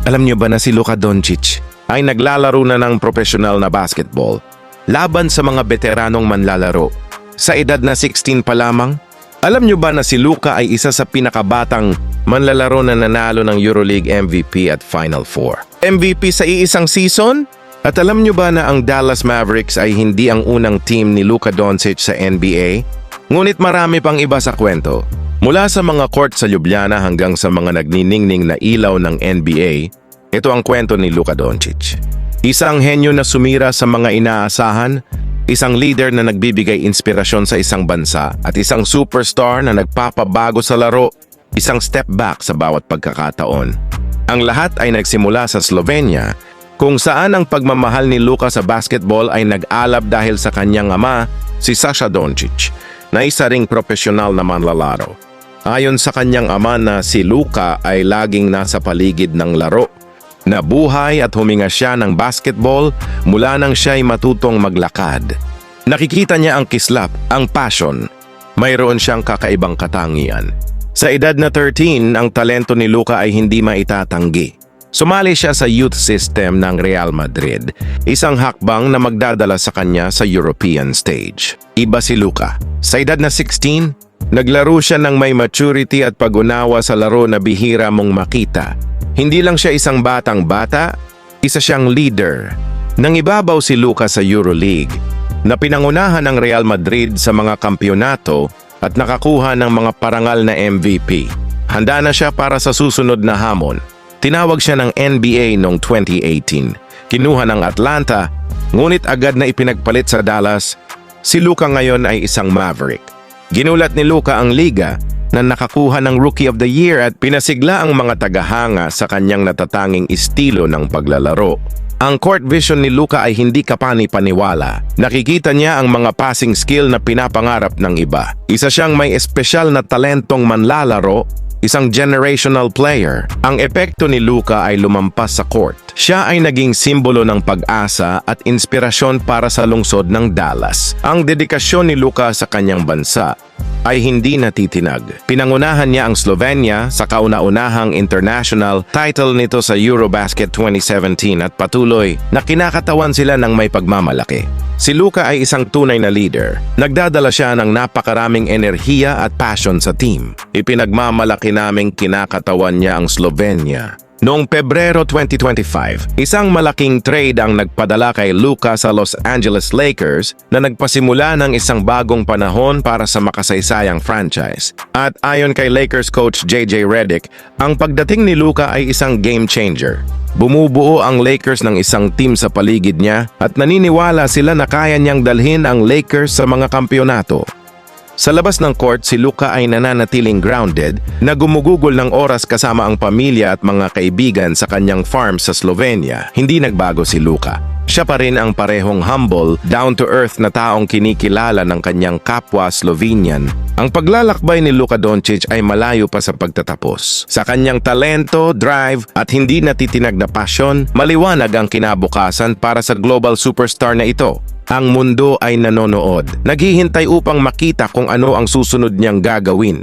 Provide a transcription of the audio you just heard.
Alam niyo ba na si Luka Doncic ay naglalaro na ng profesional na basketball laban sa mga veteranong manlalaro? Sa edad na 16 pa lamang, alam niyo ba na si Luka ay isa sa pinakabatang manlalaro na nanalo ng EuroLeague MVP at Final Four? MVP sa iisang season? At alam niyo ba na ang Dallas Mavericks ay hindi ang unang team ni Luka Doncic sa NBA? Ngunit marami pang iba sa kwento. Mula sa mga court sa Ljubljana hanggang sa mga nagniningning na ilaw ng NBA, ito ang kwento ni Luka Doncic. Isang henyo na sumira sa mga inaasahan, isang leader na nagbibigay inspirasyon sa isang bansa, at isang superstar na nagpapabago sa laro, isang step back sa bawat pagkakataon. Ang lahat ay nagsimula sa Slovenia, kung saan ang pagmamahal ni Luka sa basketball ay nag-alab dahil sa kanyang ama, si Sasha Doncic, na isa ring profesional na manlalaro. Ayon sa kanyang ama na si Luka ay laging nasa paligid ng laro. Nabuhay at huminga siya ng basketball mula nang siya'y matutong maglakad. Nakikita niya ang kislap, ang passion. Mayroon siyang kakaibang katangian. Sa edad na 13, ang talento ni Luka ay hindi maitatanggi. Sumali siya sa youth system ng Real Madrid, isang hakbang na magdadala sa kanya sa European stage. Iba si Luka. Sa edad na 16, naglaro siya ng may maturity at pag-unawa sa laro na bihira mong makita. Hindi lang siya isang batang-bata, isa siyang leader. Nang ibabaw si Luka sa EuroLeague, na pinangunahan ng Real Madrid sa mga kampyonato at nakakuha ng mga parangal na MVP. Handa na siya para sa susunod na hamon. Tinawag siya ng NBA noong 2018. Kinuha ng Atlanta, ngunit agad na ipinagpalit sa Dallas. Si Luka ngayon ay isang Maverick. Ginulat ni Luka ang liga na nakakuha ng Rookie of the Year at pinasigla ang mga tagahanga sa kanyang natatanging estilo ng paglalaro. Ang court vision ni Luka ay hindi kapani-paniwala. Nakikita niya ang mga passing skill na pinapangarap ng iba. Isa siyang may espesyal na talentong manlalaro, isang generational player. Ang epekto ni Luka ay lumampas sa court. Siya ay naging simbolo ng pag-asa at inspirasyon para sa lungsod ng Dallas. Ang dedikasyon ni Luka sa kanyang bansa ay hindi natitinag. Pinangunahan niya ang Slovenia sa kauna-unahang international title nito sa Eurobasket 2017 at patuloy na kinakatawan sila ng may pagmamalaki. Si Luka ay isang tunay na leader. Nagdadala siya ng napakaraming enerhiya at passion sa team. Ipinagmamalaki naming kinakatawan niya ang Slovenia. Noong Pebrero 2025, isang malaking trade ang nagpadala kay Luka sa Los Angeles Lakers na nagpasimula ng isang bagong panahon para sa makasaysayang franchise. At ayon kay Lakers coach JJ Redick, ang pagdating ni Luka ay isang game changer. Bumubuo ang Lakers ng isang team sa paligid niya at naniniwala sila na kaya niyang dalhin ang Lakers sa mga kampyonato. Sa labas ng court, si Luka ay nananatiling grounded na gumugugol ng oras kasama ang pamilya at mga kaibigan sa kanyang farm sa Slovenia. Hindi nagbago si Luka. Siya pa rin ang parehong humble, down-to-earth na taong kinikilala ng kanyang kapwa Slovenian. Ang paglalakbay ni Luka Doncic ay malayo pa sa pagtatapos. Sa kanyang talento, drive at hindi natitinag na passion, maliwanag ang kinabukasan para sa global superstar na ito. Ang mundo ay nanonood. Naghihintay upang makita kung ano ang susunod niyang gagawin.